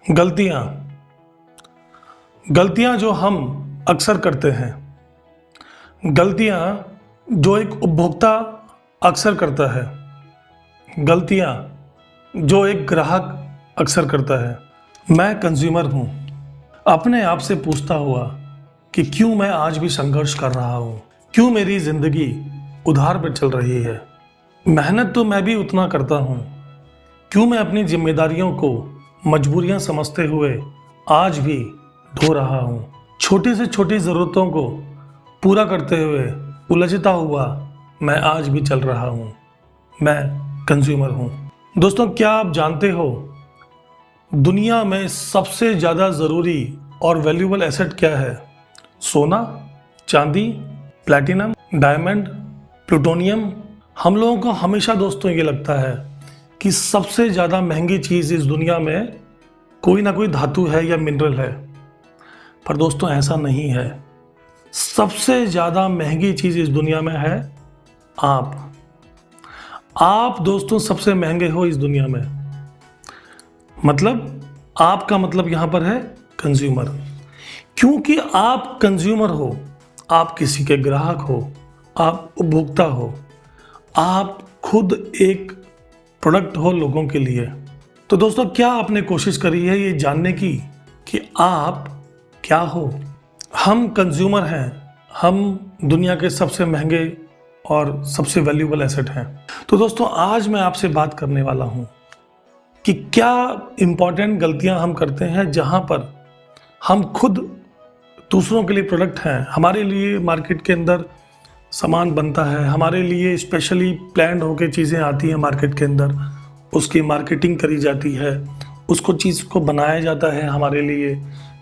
गलतियाँ गलतियाँ जो हम अक्सर करते हैं, गलतियाँ जो एक उपभोक्ता अक्सर करता है, गलतियाँ जो एक ग्राहक अक्सर करता है। मैं कंज्यूमर हूँ, अपने आप से पूछता हुआ कि क्यों मैं आज भी संघर्ष कर रहा हूँ, क्यों मेरी ज़िंदगी उधार पर चल रही है। मेहनत तो मैं भी उतना करता हूँ, क्यों मैं अपनी जिम्मेदारियों को मजबूरियाँ समझते हुए आज भी ढो रहा हूँ। छोटी से छोटी ज़रूरतों को पूरा करते हुए उलझता हुआ मैं आज भी चल रहा हूँ। मैं कंज्यूमर हूँ। दोस्तों, क्या आप जानते हो दुनिया में सबसे ज़्यादा ज़रूरी और वैल्यूएबल एसेट क्या है? सोना, चांदी, प्लैटिनम, डायमंड, प्लूटोनियम। हम लोगों को हमेशा दोस्तों ये लगता है कि सबसे ज़्यादा महंगी चीज़ इस दुनिया में कोई ना कोई धातु है या मिनरल है, पर दोस्तों ऐसा नहीं है। सबसे ज़्यादा महंगी चीज़ इस दुनिया में है आप दोस्तों सबसे महंगे हो इस दुनिया में। मतलब आपका मतलब यहाँ पर है कंज्यूमर। क्योंकि आप कंज्यूमर हो, आप किसी के ग्राहक हो, आप उपभोक्ता हो, आप खुद एक प्रोडक्ट हो लोगों के लिए। तो दोस्तों, क्या आपने कोशिश करी है ये जानने की कि आप क्या हो? हम कंज्यूमर हैं, हम दुनिया के सबसे महंगे और सबसे वैल्यूएबल एसेट हैं। तो दोस्तों, आज मैं आपसे बात करने वाला हूं कि क्या इंपॉर्टेंट गलतियां हम करते हैं जहां पर हम खुद दूसरों के लिए प्रोडक्ट हैं। हमारे लिए मार्केट के अंदर सामान बनता है, हमारे लिए स्पेशली प्लान्ड होकर चीज़ें आती हैं मार्केट के अंदर, उसकी मार्केटिंग करी जाती है, उसको चीज़ को बनाया जाता है हमारे लिए,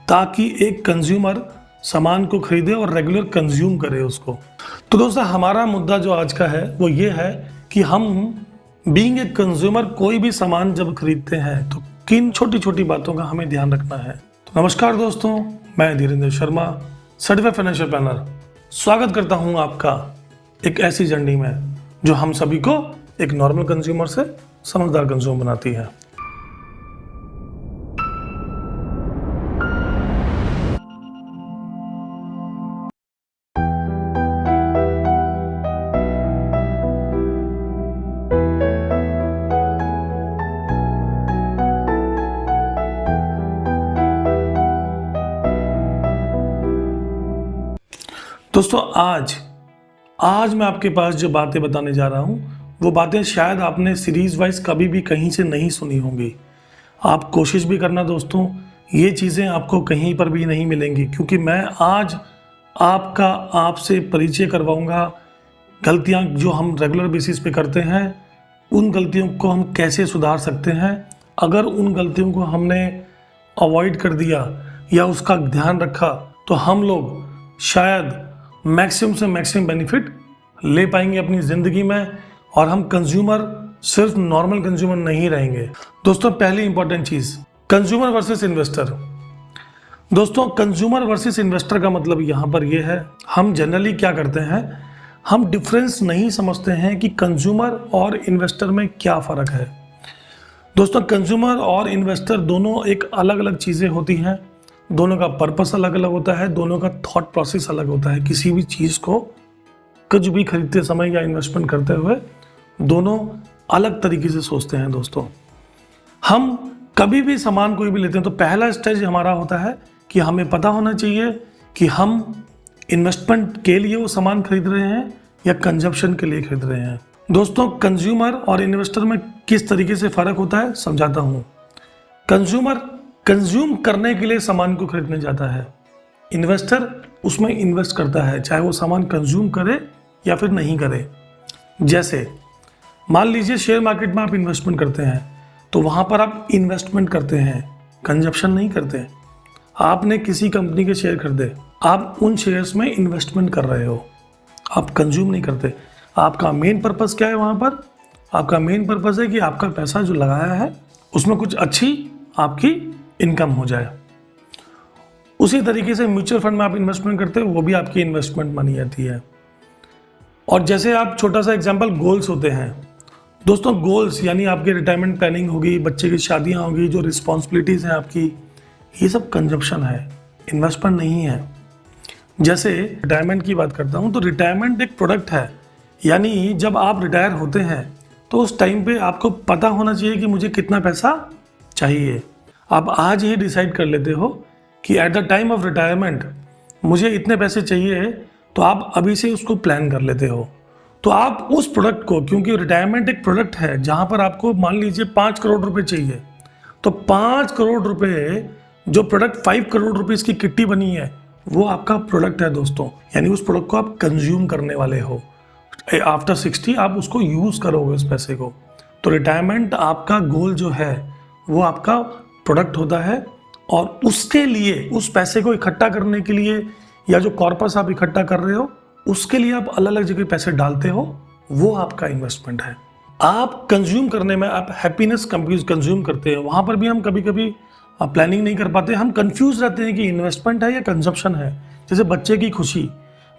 ताकि एक कंज्यूमर सामान को खरीदे और रेगुलर कंज्यूम करे उसको। तो दोस्तों, हमारा मुद्दा जो आज का है वो ये है कि हम बीइंग ए कंज्यूमर कोई भी सामान जब खरीदते हैं तो किन छोटी छोटी बातों का हमें ध्यान रखना है। तो नमस्कार दोस्तों, मैं Dhirendra Sharma, certified financial planner, स्वागत करता हूं आपका एक ऐसी जर्नी में जो हम सभी को एक नॉर्मल कंज्यूमर से समझदार कंज्यूमर बनाती है। दोस्तों, आज मैं आपके पास जो बातें बताने जा रहा हूँ वो बातें शायद आपने सीरीज वाइज कभी भी कहीं से नहीं सुनी होंगी। आप कोशिश भी करना दोस्तों, ये चीज़ें आपको कहीं पर भी नहीं मिलेंगी, क्योंकि मैं आज आपसे परिचय करवाऊँगा गलतियाँ जो हम रेगुलर बेसिस पे करते हैं, उन गलतियों को हम कैसे सुधार सकते हैं। अगर उन गलतियों को हमने अवॉइड कर दिया या उसका ध्यान रखा तो हम लोग शायद मैक्सिमम से मैक्सिमम बेनिफिट ले पाएंगे अपनी ज़िंदगी में, और हम कंज्यूमर सिर्फ नॉर्मल कंज्यूमर नहीं रहेंगे। दोस्तों, पहली इंपॉर्टेंट चीज़, कंज्यूमर वर्सेस इन्वेस्टर। दोस्तों, कंज्यूमर वर्सेस इन्वेस्टर का मतलब यहाँ पर ये है, हम जनरली क्या करते हैं, हम डिफरेंस नहीं समझते हैं कि कंज्यूमर और इन्वेस्टर में क्या फ़र्क है। दोस्तों, कंज्यूमर और इन्वेस्टर दोनों एक अलग अलग चीज़ें होती हैं, दोनों का पर्पस अलग अलग होता है, दोनों का थॉट प्रोसेस अलग होता है। किसी भी चीज़ को कुछ भी खरीदते समय या इन्वेस्टमेंट करते हुए दोनों अलग तरीके से सोचते हैं। दोस्तों, हम कभी भी सामान कोई भी लेते हैं तो पहला स्टेज हमारा होता है कि हमें पता होना चाहिए कि हम इन्वेस्टमेंट के लिए वो सामान खरीद रहे हैं या कंजप्शन के लिए खरीद रहे हैं। दोस्तों, कंज्यूमर और इन्वेस्टर में किस तरीके से फ़र्क होता है समझाता हूँ। कंज्यूमर कंज्यूम करने के लिए सामान को खरीदने जाता है, इन्वेस्टर उसमें इन्वेस्ट करता है, चाहे वो सामान कंज्यूम करे या फिर नहीं करे। जैसे मान लीजिए शेयर मार्केट में आप इन्वेस्टमेंट करते हैं तो वहाँ पर आप इन्वेस्टमेंट करते हैं, कंजप्शन नहीं करते। आपने किसी कंपनी के शेयर खरीदे, आप उन शेयर्स में इन्वेस्टमेंट कर रहे हो, आप कंज्यूम नहीं करते। आपका मेन पर्पस क्या है वहाँ पर? आपका मेन पर्पस है कि आपका पैसा जो लगाया है उसमें कुछ अच्छी आपकी इनकम हो जाए। उसी तरीके से म्यूचुअल फंड में आप इन्वेस्टमेंट करते हो, वो भी आपकी इन्वेस्टमेंट मानी जाती है। और जैसे आप छोटा सा एग्जांपल, गोल्स होते हैं, दोस्तों गोल्स यानी आपकी रिटायरमेंट प्लानिंग होगी, बच्चे की शादियां होगी, जो रिस्पॉन्सिबिलिटीज़ हैं आपकी, ये सब कंजप्शन है, इन्वेस्टमेंट नहीं है। जैसे रिटायरमेंट की बात करता हूँ तो रिटायरमेंट एक प्रोडक्ट है, यानी जब आप रिटायर होते हैं तो उस टाइम पे आपको पता होना चाहिए कि मुझे कितना पैसा चाहिए। आप आज ही डिसाइड कर लेते हो कि at the time of retirement मुझे इतने पैसे चाहिए, तो आप अभी से उसको प्लान कर लेते हो। तो आप उस प्रोडक्ट को, क्योंकि रिटायरमेंट एक प्रोडक्ट है जहाँ पर आपको मान लीजिए 5 करोड़ रुपए चाहिए, तो 5 करोड़ रुपए जो प्रोडक्ट 5 करोड़ रुपीज़ की किट्टी बनी है वो आपका प्रोडक्ट है दोस्तों, यानी उस प्रोडक्ट को आप कंज्यूम करने वाले हो। आफ्टर 60 आप उसको यूज़ करोगे उस पैसे को। तो रिटायरमेंट आपका गोल जो है वो आपका प्रोडक्ट होता है, और उसके लिए, उस पैसे को इकट्ठा करने के लिए, या जो कॉर्पस आप इकट्ठा कर रहे हो उसके लिए आप अलग अलग जगह पैसे डालते हो, वो आपका इन्वेस्टमेंट है। आप कंज्यूम करने में आप हैप्पीनेस कंज्यूम करते हैं, वहाँ पर भी हम कभी कभी प्लानिंग नहीं कर पाते, हम कंफ्यूज रहते हैं कि इन्वेस्टमेंट है या कंजप्शन है। जैसे बच्चे की खुशी,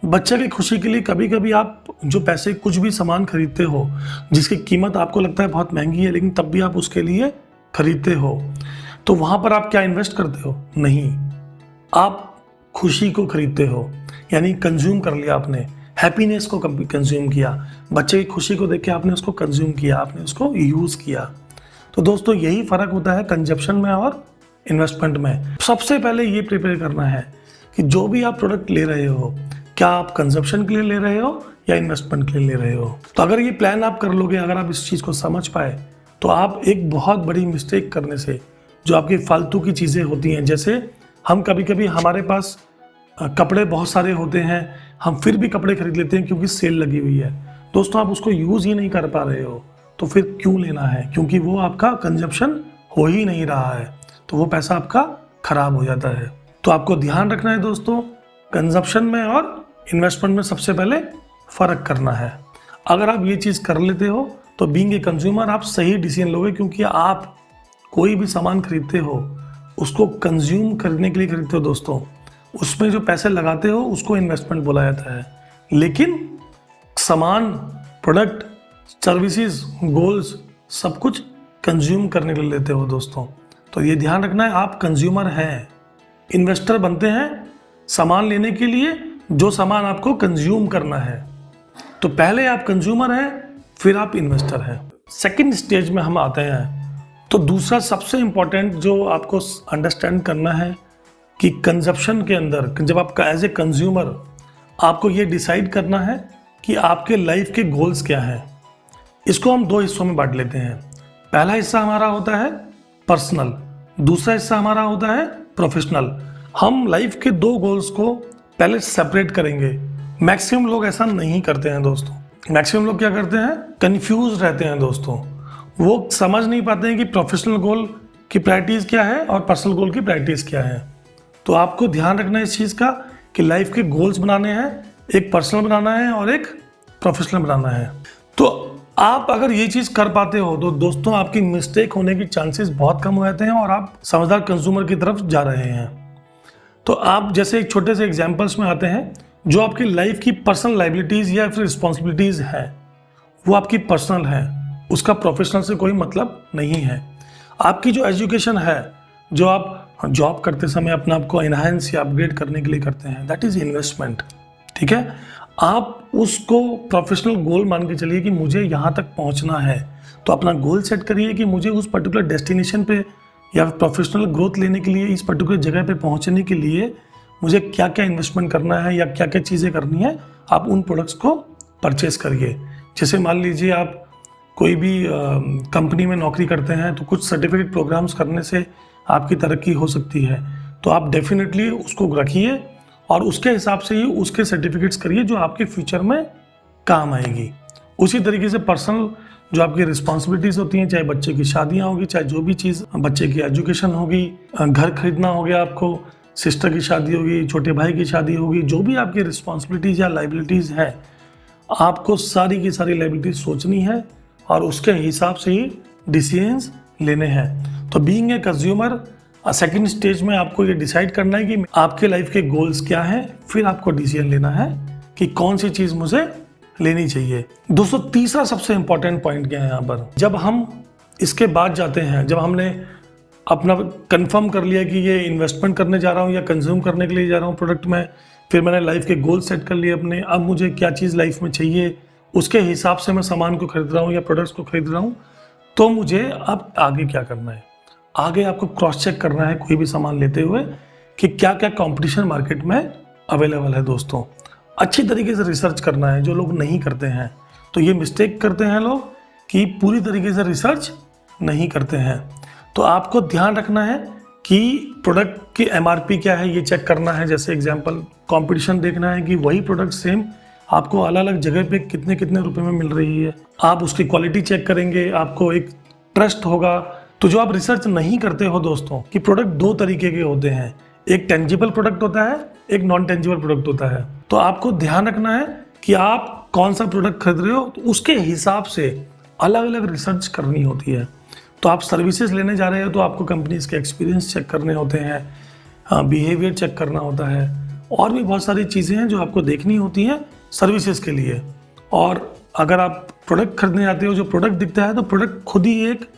बच्चे की खुशी के लिए कभी कभी आप जो पैसे कुछ भी सामान खरीदते हो जिसकी कीमत आपको लगता है बहुत महंगी है, लेकिन तब भी आप उसके लिए खरीदते हो, तो वहाँ पर आप क्या इन्वेस्ट करते हो? नहीं, आप खुशी को खरीदते हो, यानी कंज्यूम कर लिया आपने, हैप्पीनेस को कंज्यूम किया, बच्चे की खुशी को देख के आपने उसको कंज्यूम किया, आपने उसको यूज़ किया। तो दोस्तों यही फ़र्क होता है कंजप्शन में और इन्वेस्टमेंट में। सबसे पहले ये प्रिपेयर करना है कि जो भी आप प्रोडक्ट ले रहे हो, क्या आप कंजप्शन के लिए ले रहे हो या इन्वेस्टमेंट के लिए ले रहे हो। तो अगर ये प्लान आप कर लोगे, अगर आप इस चीज़ को समझ पाए, तो आप एक बहुत बड़ी मिस्टेक करने से, जो आपकी फालतू की चीज़ें होती हैं, जैसे हम कभी कभी हमारे पास कपड़े बहुत सारे होते हैं, हम फिर भी कपड़े खरीद लेते हैं क्योंकि सेल लगी हुई है। दोस्तों आप उसको यूज़ ही नहीं कर पा रहे हो, तो फिर क्यों लेना है? क्योंकि वो आपका कंजप्शन हो ही नहीं रहा है, तो वो पैसा आपका खराब हो जाता है। तो आपको ध्यान रखना है दोस्तों, कंजप्शन में और इन्वेस्टमेंट में सबसे पहले फ़र्क करना है। अगर आप ये चीज़ कर लेते हो तो बीइंग ए कंज्यूमर आप सही डिसीजन लोगे, क्योंकि आप कोई भी सामान खरीदते हो उसको कंज्यूम करने के लिए खरीदते हो दोस्तों, उसमें जो पैसे लगाते हो उसको इन्वेस्टमेंट बोला जाता है। लेकिन सामान, प्रोडक्ट, सर्विसेज, गोल्स सब कुछ कंज्यूम करने के लिए लेते हो दोस्तों। तो ये ध्यान रखना है, आप कंज्यूमर हैं। इन्वेस्टर बनते हैं सामान लेने के लिए, जो सामान आपको कंज्यूम करना है। तो पहले आप कंज्यूमर हैं, फिर आप इन्वेस्टर हैं। सेकंड स्टेज में हम आते हैं। तो दूसरा सबसे इम्पॉर्टेंट जो आपको अंडरस्टैंड करना है कि कंजप्शन के अंदर, जब आप एज ए कंज्यूमर, आपको ये डिसाइड करना है कि आपके लाइफ के गोल्स क्या हैं। इसको हम 2 हिस्सों में बांट लेते हैं। पहला हिस्सा हमारा होता है पर्सनल, दूसरा हिस्सा हमारा होता है प्रोफेशनल। हम लाइफ के 2 गोल्स को पहले सेपरेट करेंगे। मैक्सिमम लोग ऐसा नहीं करते हैं दोस्तों। मैक्सिमम लोग क्या करते हैं? कंफ्यूज रहते हैं दोस्तों। वो समझ नहीं पाते हैं कि प्रोफेशनल गोल की प्रायोरिटीज़ क्या है और पर्सनल गोल की प्रायोरिटीज़ क्या है। तो आपको ध्यान रखना है इस चीज़ का कि लाइफ के गोल्स बनाने हैं, एक पर्सनल बनाना है और एक प्रोफेशनल बनाना है। तो आप अगर ये चीज़ कर पाते हो तो दोस्तों आपकी मिस्टेक होने की चांसेस बहुत कम हो जाते हैं और आप समझदार कंज्यूमर की तरफ जा रहे हैं। तो आप जैसे एक छोटे से एग्जाम्पल्स में आते हैं, जो आपकी लाइफ की पर्सनल लाइबिलिटीज़ या फिर रिस्पॉन्सिबिलिटीज़ है वो आपकी पर्सनल है, उसका प्रोफेशनल से कोई मतलब नहीं है। आपकी जो एजुकेशन है, जो आप जॉब करते समय अपने आप को एनहांस या अपग्रेड करने के लिए करते हैं, दैट इज़ इन्वेस्टमेंट। ठीक है, आप उसको प्रोफेशनल गोल मान के चलिए कि मुझे यहाँ तक पहुँचना है, तो अपना गोल सेट करिए कि मुझे उस पर्टिकुलर डेस्टिनेशन पे या प्रोफेशनल ग्रोथ लेने के लिए, इस पर्टिकुलर जगह पे पहुँचने के लिए मुझे क्या क्या इन्वेस्टमेंट करना है या क्या क्या चीज़ें करनी है। आप उन प्रोडक्ट्स को परचेस करिए। जैसे मान लीजिए आप कोई भी कंपनी में नौकरी करते हैं, तो कुछ सर्टिफिकेट प्रोग्राम्स करने से आपकी तरक्की हो सकती है, तो आप डेफिनेटली उसको रखिए और उसके हिसाब से ही उसके सर्टिफिकेट्स करिए जो आपके फ्यूचर में काम आएगी। उसी तरीके से पर्सनल जो आपकी रिस्पॉन्सिबिलिटीज़ होती हैं, चाहे बच्चे की शादियाँ होगी, चाहे जो भी चीज़, बच्चे की एजुकेशन होगी, घर खरीदना हो गया आपको, सिस्टर की शादी होगी, छोटे भाई की शादी होगी, जो भी आपकी रिस्पॉन्सिबिलिटीज़ या लाइबिलिटीज़ है, आपको सारी की सारी लाइबिलिटीज़ सोचनी है और उसके हिसाब से ही डिसीजंस लेने हैं। तो being a consumer, second stage में आपको ये डिसाइड करना है कि आपके लाइफ के गोल्स क्या हैं, फिर आपको डिसीजन लेना है कि कौन सी चीज़ मुझे लेनी चाहिए। दोस्तों तीसरा सबसे इंपॉर्टेंट पॉइंट क्या है यहाँ पर, जब हम इसके बाद जाते हैं, जब हमने अपना कंफर्म कर लिया कि ये इन्वेस्टमेंट करने जा रहा हूँ या कंज्यूम करने के लिए जा रहा हूँ प्रोडक्ट में, फिर मैंने लाइफ के गोल सेट कर लिए अपने, अब मुझे क्या चीज़ लाइफ में चाहिए उसके हिसाब से मैं सामान को खरीद रहा हूँ या प्रोडक्ट्स को खरीद रहा हूँ, तो मुझे अब आगे क्या करना है। आगे आपको क्रॉस चेक करना है कोई भी सामान लेते हुए कि क्या क्या कंपटीशन मार्केट में अवेलेबल है। दोस्तों अच्छी तरीके से रिसर्च करना है, जो लोग नहीं करते हैं। तो ये मिस्टेक करते हैं लोग कि पूरी तरीके से रिसर्च नहीं करते हैं। तो आपको ध्यान रखना है कि प्रोडक्ट की MRP क्या है ये चेक करना है। जैसे एग्जांपल कंपटीशन देखना है कि वही प्रोडक्ट सेम आपको अलग अलग जगह पे कितने कितने रुपए में मिल रही है। आप उसकी क्वालिटी चेक करेंगे, आपको एक ट्रस्ट होगा। तो जो आप रिसर्च नहीं करते हो दोस्तों कि प्रोडक्ट दो तरीके के होते हैं, एक टेंजिबल प्रोडक्ट होता है, एक नॉन टेंजिबल प्रोडक्ट होता है। तो आपको ध्यान रखना है कि आप कौन सा प्रोडक्ट खरीद रहे हो, तो उसके हिसाब से अलग अलग रिसर्च करनी होती है। तो आप सर्विसेज लेने जा रहे हो तो आपको कंपनीज के एक्सपीरियंस चेक करने होते हैं, बिहेवियर चेक करना होता है, और भी बहुत सारी चीज़ें हैं जो आपको देखनी होती हैं सर्विसेज के लिए। और अगर आप प्रोडक्ट खरीदने जाते हो, जो प्रोडक्ट दिखता है तो प्रोडक्ट खुद ही एक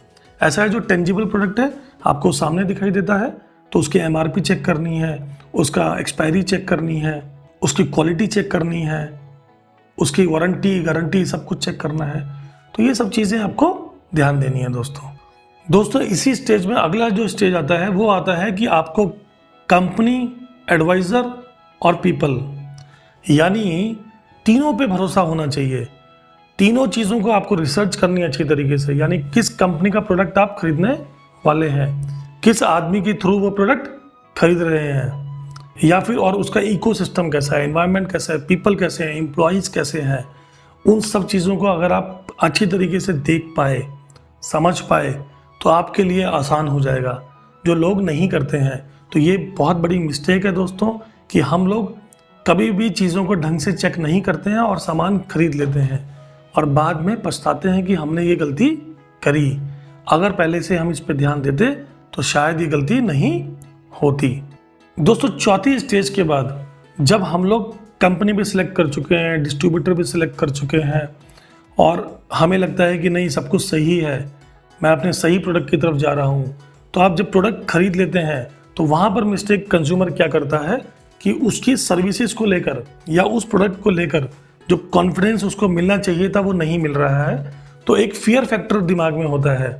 ऐसा है जो टेंजिबल प्रोडक्ट है, आपको सामने दिखाई देता है, तो उसकी MRP चेक करनी है, उसका एक्सपायरी चेक करनी है, उसकी क्वालिटी चेक करनी है, उसकी वारंटी गारंटी सब कुछ चेक करना है। तो ये सब चीज़ें आपको ध्यान देनी है दोस्तों इसी स्टेज में अगला जो स्टेज आता है वो आता है कि आपको कंपनी, एडवाइज़र और पीपल, यानी तीनों पे भरोसा होना चाहिए। तीनों चीज़ों को आपको रिसर्च करनी है अच्छी तरीके से, यानी किस कंपनी का प्रोडक्ट आप खरीदने वाले हैं, किस आदमी के थ्रू वो प्रोडक्ट खरीद रहे हैं, या फिर और उसका इकोसिस्टम कैसा है, एनवायरनमेंट कैसा है, पीपल कैसे हैं, एम्प्लॉयज़ कैसे हैं। उन सब चीज़ों को अगर आप अच्छी तरीके से देख पाए, समझ पाए, तो आपके लिए आसान हो जाएगा। जो लोग नहीं करते हैं, तो ये बहुत बड़ी मिस्टेक है दोस्तों कि हम लोग कभी भी चीज़ों को ढंग से चेक नहीं करते हैं और सामान खरीद लेते हैं और बाद में पछताते हैं कि हमने ये गलती करी। अगर पहले से हम इस पर ध्यान देते तो शायद ये गलती नहीं होती। दोस्तों चौथी स्टेज के बाद जब हम लोग कंपनी भी सिलेक्ट कर चुके हैं, डिस्ट्रीब्यूटर भी सिलेक्ट कर चुके हैं और हमें लगता है कि नहीं सब कुछ सही है, मैं अपने सही प्रोडक्ट की तरफ जा रहा हूँ, तो आप जब प्रोडक्ट खरीद लेते हैं तो वहाँ पर मिस्टेक कंज्यूमर क्या करता है कि उसकी सर्विसेज को लेकर या उस प्रोडक्ट को लेकर जो कॉन्फिडेंस उसको मिलना चाहिए था वो नहीं मिल रहा है। तो एक फियर फैक्टर दिमाग में होता है,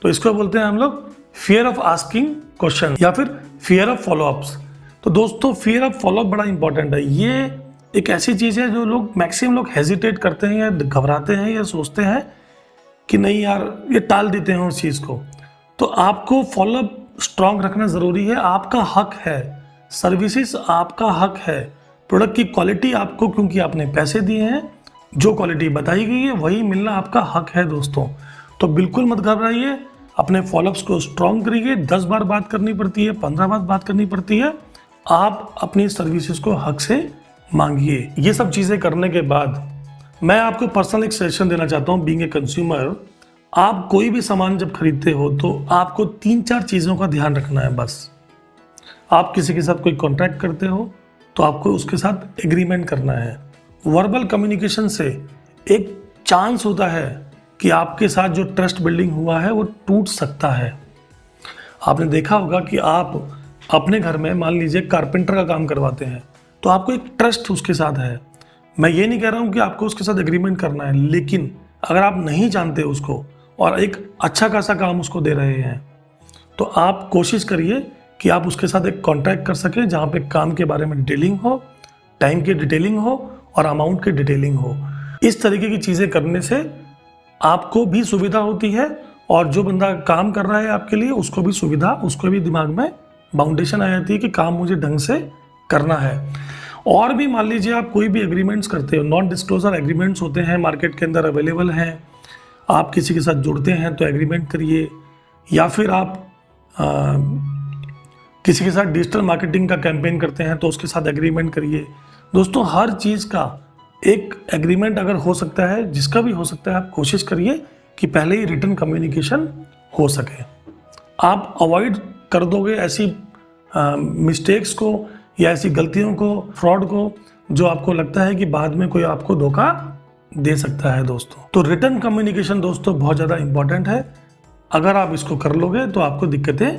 तो इसको बोलते हैं हम लोग फियर ऑफ आस्किंग क्वेश्चन या फिर फियर ऑफ फॉलोअप्स। तो दोस्तों फियर ऑफ फॉलोअप बड़ा इंपॉर्टेंट है। ये एक ऐसी चीज़ है जो लोग मैक्सिमम लोग हेजिटेट करते हैं या घबराते हैं या सोचते हैं कि नहीं यार, ये टाल देते हैं उस चीज़ को। तो आपको फॉलोअप स्ट्रांग रखना ज़रूरी है, आपका हक है, सर्विसेज आपका हक है, प्रोडक्ट की क्वालिटी आपको, क्योंकि आपने पैसे दिए हैं, जो क्वालिटी बताई गई है वही मिलना आपका हक है दोस्तों। तो बिल्कुल मत घबराइए, अपने फॉलोअप्स को स्ट्रांग करिए। 10 बार बात करनी पड़ती है, 15 बार बात करनी पड़ती है, आप अपनी सर्विसेज को हक से मांगिए। ये सब चीज़ें करने के बाद मैं आपको पर्सनल एक सजेशन देना चाहता हूँ। बीइंग ए कंज्यूमर, आप कोई भी सामान जब खरीदते हो तो आपको 3-4 चीज़ों का ध्यान रखना है बस। आप किसी के साथ कोई कॉन्ट्रैक्ट करते हो तो आपको उसके साथ एग्रीमेंट करना है। वर्बल कम्युनिकेशन से एक चांस होता है कि आपके साथ जो ट्रस्ट बिल्डिंग हुआ है वो टूट सकता है। आपने देखा होगा कि आप अपने घर में मान लीजिए कारपेंटर का काम करवाते हैं तो आपको एक ट्रस्ट उसके साथ है। मैं ये नहीं कह रहा हूँ कि आपको उसके साथ एग्रीमेंट करना है, लेकिन अगर आप नहीं जानते उसको और एक अच्छा खासा काम उसको दे रहे हैं तो आप कोशिश करिए कि आप उसके साथ एक कॉन्ट्रैक्ट कर सकें जहाँ पे काम के बारे में डिटेलिंग हो, टाइम की डिटेलिंग हो और अमाउंट की डिटेलिंग हो। इस तरीके की चीज़ें करने से आपको भी सुविधा होती है और जो बंदा काम कर रहा है आपके लिए उसको भी सुविधा, उसको भी दिमाग में बाउंडेशन आ जाती है कि काम मुझे ढंग से करना है। और भी मान लीजिए आप कोई भी एग्रीमेंट्स करते हो, नॉन डिस्क्लोजर एग्रीमेंट्स होते हैं, मार्केट के अंदर अवेलेबल हैं। आप किसी के साथ जुड़ते हैं तो एग्रीमेंट करिए, या फिर आप किसी के साथ डिजिटल मार्केटिंग का कैंपेन करते हैं तो उसके साथ एग्रीमेंट करिए। दोस्तों हर चीज़ का एक एग्रीमेंट अगर हो सकता है, जिसका भी हो सकता है, आप कोशिश करिए कि पहले ही रिटन कम्युनिकेशन हो सके। आप अवॉइड कर दोगे ऐसी मिस्टेक्स को या ऐसी गलतियों को, फ्रॉड को, जो आपको लगता है कि बाद में कोई आपको धोखा दे सकता है दोस्तों। तो रिटर्न कम्युनिकेशन दोस्तों बहुत ज़्यादा इंपॉर्टेंट है। अगर आप इसको कर लोगे तो आपको दिक्कतें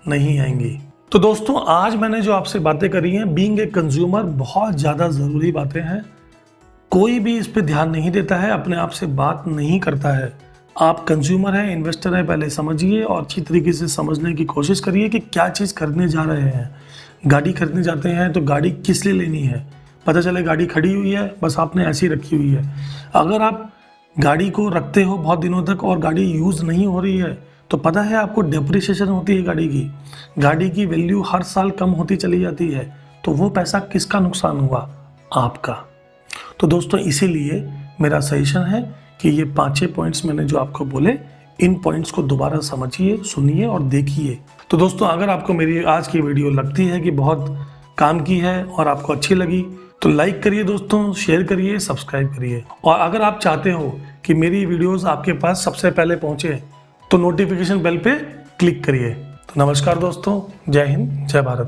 नहीं आएंगी। तो दोस्तों आज मैंने जो आपसे बातें करी हैं, बीइंग ए कंज्यूमर बहुत ज़्यादा ज़रूरी बातें हैं। कोई भी इस पे ध्यान नहीं देता है, अपने आप से बात नहीं करता है। आप कंज्यूमर हैं, इन्वेस्टर हैं, पहले समझिए और अच्छी तरीके से समझने की कोशिश करिए कि क्या चीज़ खरीदने जा रहे हैं। गाड़ी खरीदने जाते हैं तो गाड़ी किस लिए लेनी है, पता चले गाड़ी खड़ी हुई है, बस आपने ऐसी रखी हुई है। अगर आप गाड़ी को रखते हो बहुत दिनों तक और गाड़ी यूज़ नहीं हो रही है तो पता है आपको डेप्रिसिएशन होती है गाड़ी की वैल्यू हर साल कम होती चली जाती है। तो वो पैसा किसका नुकसान हुआ? आपका। तो दोस्तों इसीलिए मेरा सजेशन है कि ये 5-6 पॉइंट्स मैंने जो आपको बोले, इन पॉइंट्स को दोबारा समझिए, सुनिए और देखिए। तो दोस्तों अगर आपको मेरी आज की वीडियो लगती है कि बहुत काम की है और आपको अच्छी लगी तो लाइक करिए दोस्तों, शेयर करिए, सब्सक्राइब करिए। और अगर आप चाहते हो कि मेरी वीडियोस आपके पास सबसे पहले पहुंचे तो नोटिफिकेशन बेल पे क्लिक करिए। तो नमस्कार दोस्तों, जय हिंद, जय भारत।